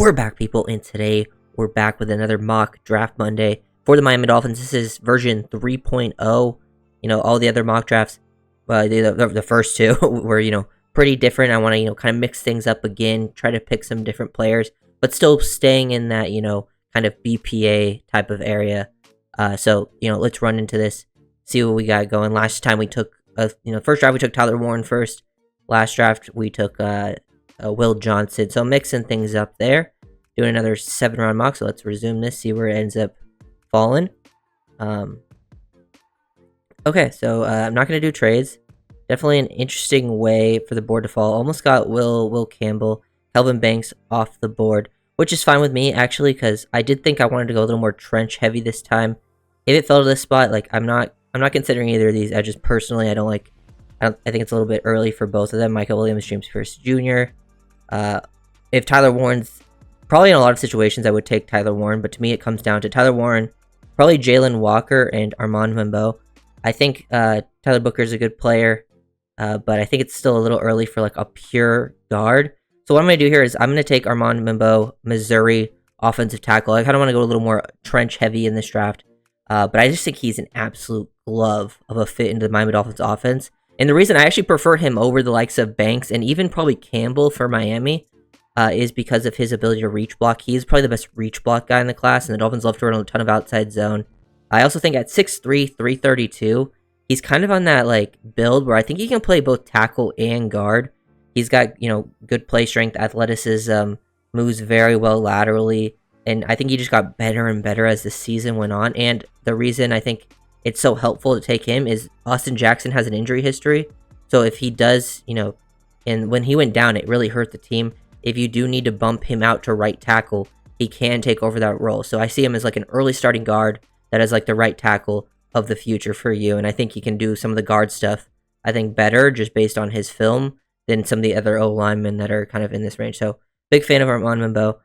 We're back, people, and today we're back with another mock draft Monday for the Miami Dolphins. This is version 3.0. You know, all the other mock drafts, the first two were, pretty different. I want to, kind of mix things up again, try to pick some different players, but still staying in that, kind of BPA type of area. So, let's run into this, see what we got going. Last time we took, first draft we took Tyler Warren first. Last draft we took, Will Johnson. So mixing things up there. Doing another 7-round mock. So let's resume this. See where it ends up falling. Okay, so I'm not going to do trades. Definitely an interesting way for the board to fall. Almost got Will Campbell, Kelvin Banks off the board, which is fine with me actually, because I did think I wanted to go a little more trench heavy this time. If it fell to this spot, like I'm not considering either of these edges personally. I think it's a little bit early for both of them. Michael Williams, James Pierce Jr. If Tyler Warren's probably in a lot of situations, I would take Tyler Warren, but to me it comes down to Tyler Warren, probably Jalen Walker, and Armand Membo. I think Tyler Booker is a good player, but I think it's still a little early for like a pure guard. So what I'm going to do here is I'm going to take Armand Membo, Missouri offensive tackle. I kind of want to go a little more trench heavy in this draft, but I just think he's an absolute glove of a fit into the Miami Dolphins offense. And the reason I actually prefer him over the likes of Banks and even probably Campbell for Miami is because of his ability to reach block. He's probably the best reach block guy in the class, and the Dolphins love to run a ton of outside zone. I also think at 6'3", 332, he's kind of on that like build where I think he can play both tackle and guard. He's got, good play strength, athleticism, moves very well laterally, and I think he just got better and better as the season went on. And the reason I think it's so helpful to take him is Austin Jackson has an injury history. So if he does, and when he went down, it really hurt the team. If you do need to bump him out to right tackle, he can take over that role. So I see him as like an early starting guard that is like the right tackle of the future for you. And I think he can do some of the guard stuff, I think, better just based on his film than some of the other O-linemen that are kind of in this range. So big fan of Armand Membo.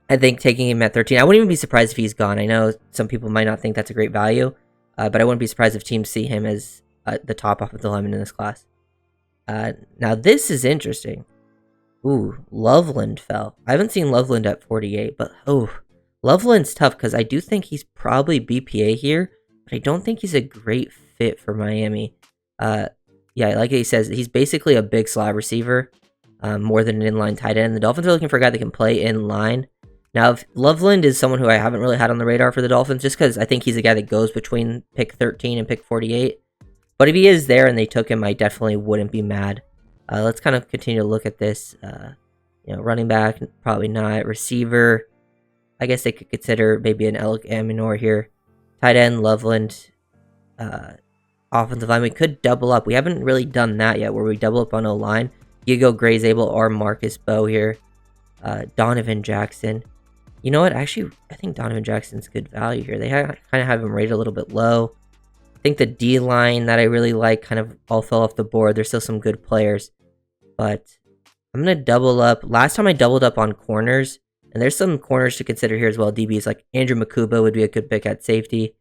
I think taking him at 13, I wouldn't even be surprised if he's gone. I know some people might not think that's a great value, but I wouldn't be surprised if teams see him as the top offensive lineman in this class. Now, this is interesting. Ooh, Loveland fell. I haven't seen Loveland at 48, but Loveland's tough because I do think he's probably BPA here, but I don't think he's a great fit for Miami. Yeah, like he says, he's basically a big slot receiver, more than an inline tight end. The Dolphins are looking for a guy that can play in line. Now, if Loveland is someone who I haven't really had on the radar for the Dolphins, just because I think he's a guy that goes between pick 13 and pick 48. But if he is there and they took him, I definitely wouldn't be mad. Let's kind of continue to look at this. Running back, probably not. Receiver, I guess they could consider maybe an Alec Aminor here. Tight end, Loveland. Offensive line, we could double up. We haven't really done that yet, where we double up on O-line. You go Gray Zabel or Marcus Bowe here. Donovan Jackson. You know what? Actually, I think Donovan Jackson's good value here. They kind of have him rated a little bit low. I think the D-line that I really like kind of all fell off the board. There's still some good players. But I'm going to double up. Last time I doubled up on corners, and there's some corners to consider here as well. DBs like Andrew Makuba would be a good pick at safety.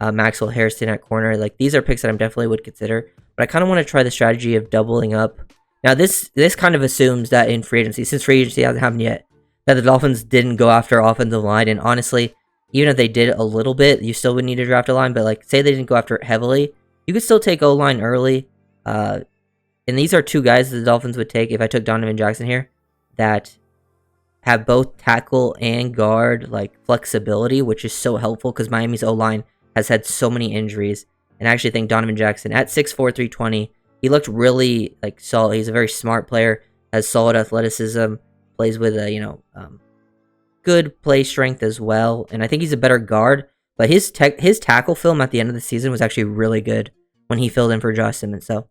Maxwell Harrison at corner. Like, these are picks that I definitely would consider. But I kind of want to try the strategy of doubling up. Now, this kind of assumes that in free agency, since free agency hasn't happened yet, that the Dolphins didn't go after offensive line. And honestly, even if they did a little bit, you still would need to draft a line. But like, say they didn't go after it heavily, you could still take O-line early. And these are two guys that the Dolphins would take if I took Donovan Jackson here, that have both tackle and guard like flexibility, which is so helpful because Miami's O-line has had so many injuries. And I actually think Donovan Jackson at 6'4", 320, he looked really like solid. He's a very smart player, has solid athleticism, plays with a good play strength as well, and I think he's a better guard. But his tackle film at the end of the season was actually really good when he filled in for Josh Simmons. So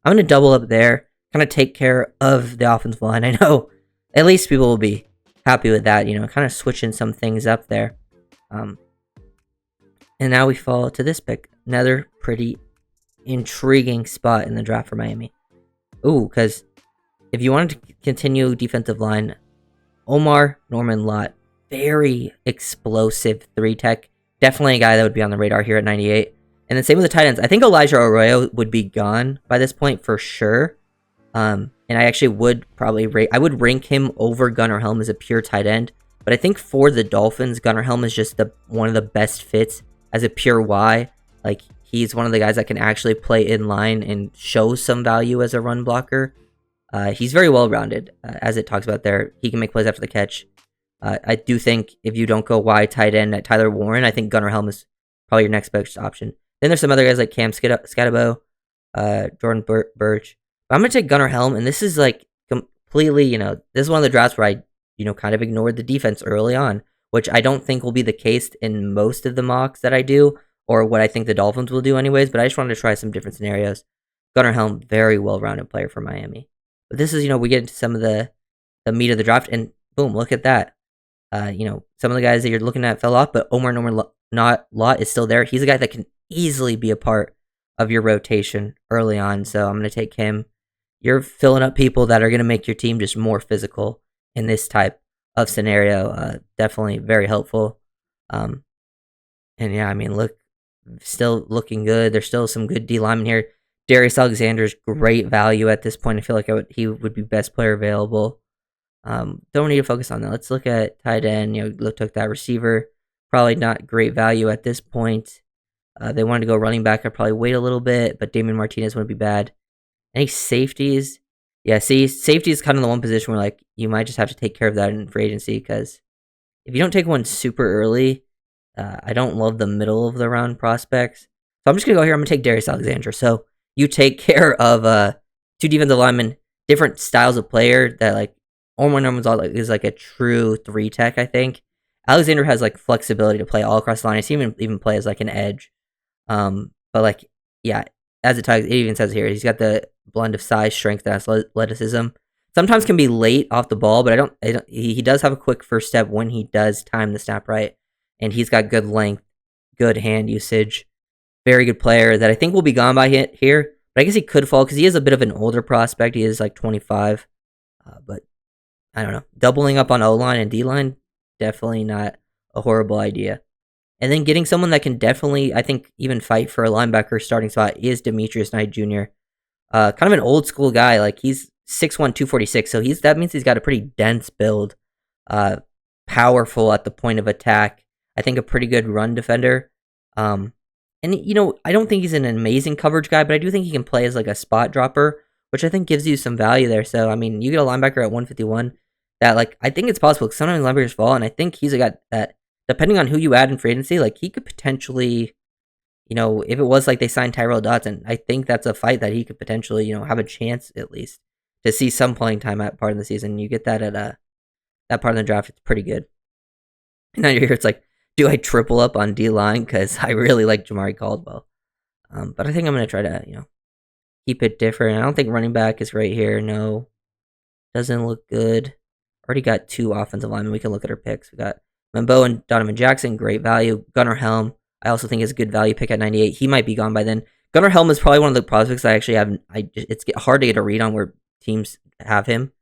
I'm gonna double up there, kind of take care of the offensive line. I know at least people will be happy with that. Kind of switching some things up there. And now we fall to this pick, another pretty intriguing spot in the draft for Miami. Ooh, because if you wanted to continue defensive line, Omar Norman Lott, very explosive 3-tech. Definitely a guy that would be on the radar here at 98. And then same with the tight ends. I think Elijah Arroyo would be gone by this point for sure. And I actually would probably I would rank him over Gunnar Helm as a pure tight end. But I think for the Dolphins, Gunnar Helm is just one of the best fits as a pure Y. Like, he's one of the guys that can actually play in line and show some value as a run blocker. He's very well rounded, as it talks about there. He can make plays after the catch. I do think if you don't go wide tight end at Tyler Warren, I think Gunnar Helm is probably your next best option. Then there's some other guys like Cam Scatabo, Jordan Birch. But I'm going to take Gunnar Helm, and this is like completely, this is one of the drafts where I, kind of ignored the defense early on, which I don't think will be the case in most of the mocks that I do, or what I think the Dolphins will do anyways, but I just wanted to try some different scenarios. Gunnar Helm, very well-rounded player for Miami. But this is, we get into some of the meat of the draft, and boom, look at that. Some of the guys that you're looking at fell off, but Norman Lott is still there. He's a guy that can easily be a part of your rotation early on, so I'm going to take him. You're filling up people that are going to make your team just more physical in this type of scenario. Definitely very helpful. And yeah, look, still looking good. There's still some good D linemen here. Darius Alexander's great value at this point. I feel like he would be best player available. Don't need to focus on that. Let's look at tight end. Took that receiver. Probably not great value at this point. They wanted to go running back. I'd probably wait a little bit, but Damon Martinez wouldn't be bad. Any safeties? Yeah, see, safety is kind of the one position where, like, you might just have to take care of that in free agency, because if you don't take one super early, I don't love the middle of the round prospects. So I'm just going to go here. I'm going to take Darius Alexander. So you take care of two defensive linemen, different styles of player that, like, Omar Norman is like a true 3-tech, I think. Alexander has, like, flexibility to play all across the line. I see him even play as, like, an edge. But, like, yeah, as it even says here, he's got the blend of size, strength, and athleticism. Sometimes can be late off the ball, but he does have a quick first step when he does time the snap right. And he's got good length, good hand usage. Very good player that I think will be gone by here. But I guess he could fall because he is a bit of an older prospect. He is like 25. But I don't know. Doubling up on O-line and D-line, definitely not a horrible idea. And then getting someone that can definitely, I think, even fight for a linebacker starting spot is Demetrius Knight Jr. Kind of an old school guy. Like, he's 6'1", 246, so that means he's got a pretty dense build. Powerful at the point of attack. I think a pretty good run defender. And, I don't think he's an amazing coverage guy, but I do think he can play as, like, a spot dropper, which I think gives you some value there. So, you get a linebacker at 151 that, like, I think it's possible, because sometimes linebackers fall, and I think he's a guy that, depending on who you add in free agency, like, he could potentially, if it was like they signed Tyrell Dodson, I think that's a fight that he could potentially, have a chance at least to see some playing time at part of the season. You get that at that part of the draft, it's pretty good. And now you're here, it's like, do I triple up on D-line? Because I really like Jamari Caldwell. But I think I'm going to try to, keep it different. I don't think running back is right here. No. Doesn't look good. Already got 2 offensive linemen. We can look at our picks. We got Membo and Donovan Jackson, great value. Gunnar Helm, I also think is a good value pick at 98. He might be gone by then. Gunnar Helm is probably one of the prospects I actually have. It's hard to get a read on where teams have him.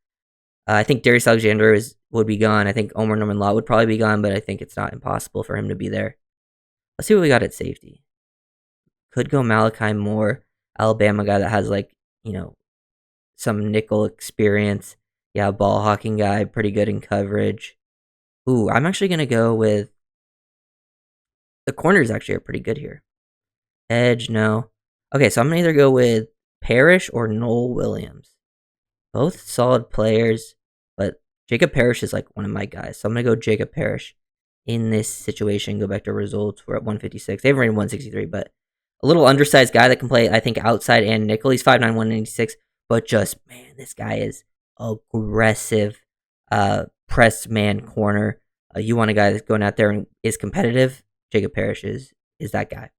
I think Darius Alexander would be gone. I think Omar Norman Law would probably be gone, but I think it's not impossible for him to be there. Let's see what we got at safety. Could go Malachi Moore, Alabama guy that has, like, some nickel experience. Yeah, ball hawking guy, pretty good in coverage. Ooh, I'm actually going to go with... The corners actually are pretty good here. Edge, no. Okay, so I'm going to either go with Parrish or Noel Williams. Both solid players, but Jacob Parrish is, like, one of my guys. So I'm going to go Jacob Parrish in this situation. Go back to results. We're at 156. They have rated 163, but a little undersized guy that can play, I think, outside and nickel. He's 5'9", 196, but just, man, this guy is aggressive. Press man corner. You want a guy that's going out there and is competitive. Jacob Parrish is that guy.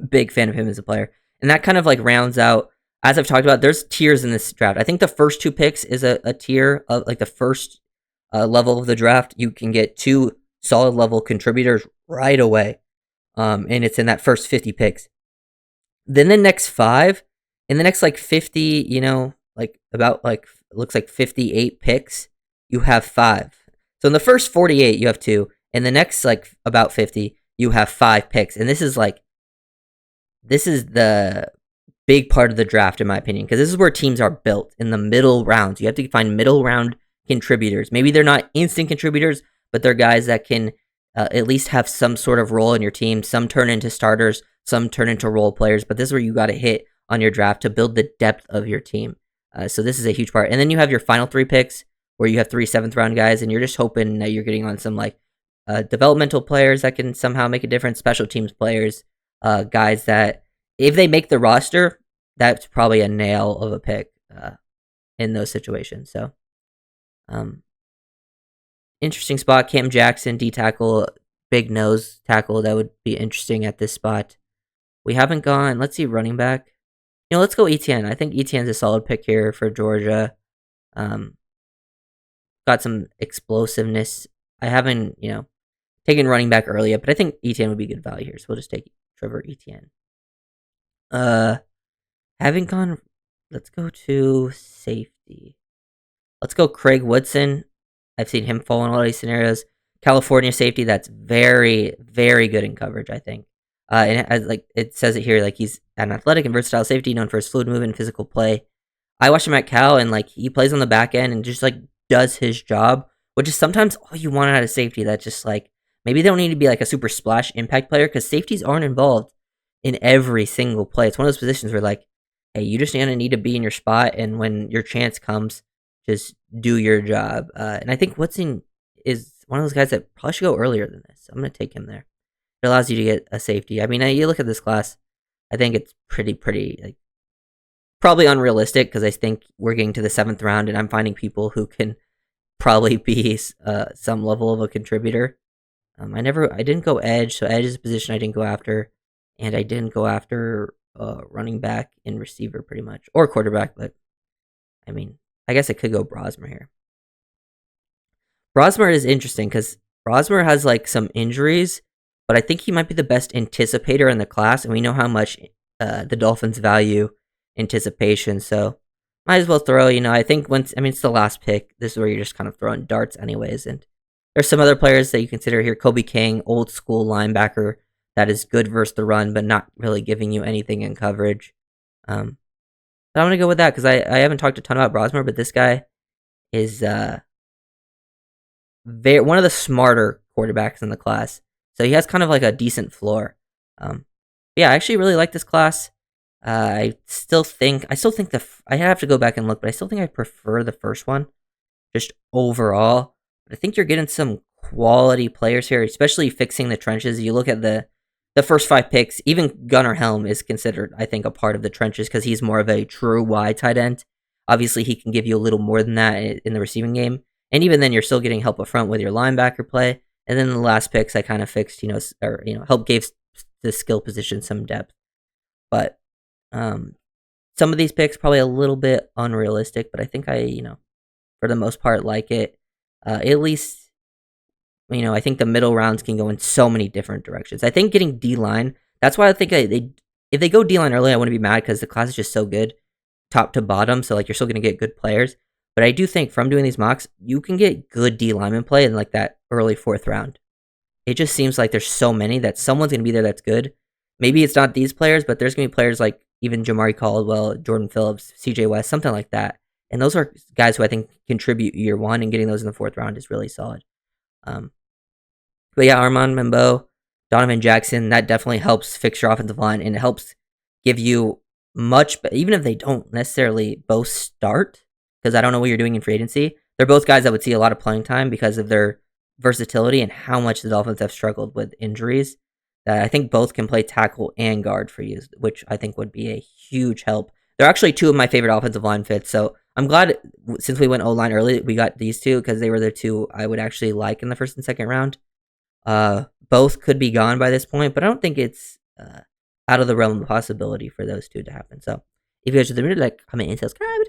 Big fan of him as a player. And that kind of, like, rounds out, as I've talked about, there's tiers in this draft. I think the first 2 picks is a tier of, like, the first level of the draft. You can get 2 solid level contributors right away. And it's in that first 50 picks. Then the next 5, in the next, like, 50, like, about, like, looks like 58 picks, you have 5. So in the first 48, you have 2. In the next, like, about 50, you have 5 picks. And this is the big part of the draft, in my opinion, because this is where teams are built in the middle rounds. You have to find middle round contributors. Maybe they're not instant contributors, but they're guys that can at least have some sort of role in your team. Some turn into starters, some turn into role players, but this is where you got to hit on your draft to build the depth of your team. So this is a huge part. And then you have your final 3 picks where you have 3 7th-round guys, and you're just hoping that you're getting on some like developmental players that can somehow make a difference, special teams players, guys that if they make the roster, that's probably a nail of a pick in those situations. So, interesting spot. Cam Jackson, D tackle, big nose tackle. That would be interesting at this spot. We haven't gone. Let's see, running back. Let's go ETN. I think ETN's a solid pick here for Georgia. Got some explosiveness. I haven't, taken running back early yet, but I think ETN would be good value here. So we'll just take Trevor ETN. Haven't gone. Let's go to safety. Let's go Craig Woodson. I've seen him fall in a lot of these scenarios. California safety, that's very, very good in coverage, I think. And it says it here, like he's an athletic and versatile safety known for his fluid movement and physical play. I watched him at Cal, and like he plays on the back end and just like does his job, which is sometimes all you want out of safety. That's just like maybe they don't need to be like a super splash impact player because safeties aren't involved in every single play. It's one of those positions where like, hey, you just need to be in your spot, and when your chance comes, just do your job. And I think Woodson is one of those guys that probably should go earlier than this. I'm going to take him there. It allows you to get a safety. I mean, you look at this class, I think it's pretty like probably unrealistic because I think we're getting to the 7th round, and I'm finding people who can probably be some level of a contributor. I didn't go edge, so edge is a position I didn't go after, and I didn't go after running back and receiver pretty much, or quarterback. But I mean, I guess I could go Brosmer here. Brosmer is interesting because Brosmer has like some injuries, but I think he might be the best anticipator in the class, and we know how much the Dolphins value anticipation. So might as well throw. I think it's the last pick. This is where you're just kind of throwing darts, anyways. And there's some other players that you consider here. Kobe King, old school linebacker that is good versus the run, but not really giving you anything in coverage. But I'm gonna go with that because I haven't talked a ton about Brosmer, but this guy is one of the smarter quarterbacks in the class. So he has kind of like a decent floor. Yeah, I actually really like this class. I still think I have to go back and look, but I still think I prefer the first one, just overall. But I think you're getting some quality players here, especially fixing the trenches. You look at the first 5 picks, even Gunnar Helm is considered, I think, a part of the trenches because he's more of a true wide tight end. Obviously, he can give you a little more than that in the receiving game. And even then, you're still getting help up front with your linebacker play. And then the last picks, I kind of fixed, help gave the skill position some depth. But some of these picks probably a little bit unrealistic, but I think I for the most part, like it. At least, I think the middle rounds can go in so many different directions. I think getting D-line, that's why I think if they go D-line early, I wouldn't be mad because the class is just so good, top to bottom, so like you're still going to get good players. But I do think from doing these mocks, you can get good D-lineman play in like that early 4th round. It just seems like there's so many that someone's going to be there that's good. Maybe it's not these players, but there's going to be players like even Jamari Caldwell, Jordan Phillips, CJ West, something like that. And those are guys who I think contribute year 1, and getting those in the 4th round is really solid. But yeah, Armand Membo, Donovan Jackson, that definitely helps fix your offensive line, and it helps give you much, even if they don't necessarily both start, because I don't know what you're doing in free agency. They're both guys that would see a lot of playing time because of their versatility and how much the Dolphins have struggled with injuries. I think both can play tackle and guard for you, which I think would be a huge help. They're actually 2 of my favorite offensive line fits, so I'm glad since we went O-line early, we got these 2 because they were the 2 I would actually like in the 1st and 2nd round. Both could be gone by this point, but I don't think it's out of the realm of possibility for those 2 to happen. So if you guys are really like, comment and subscribe.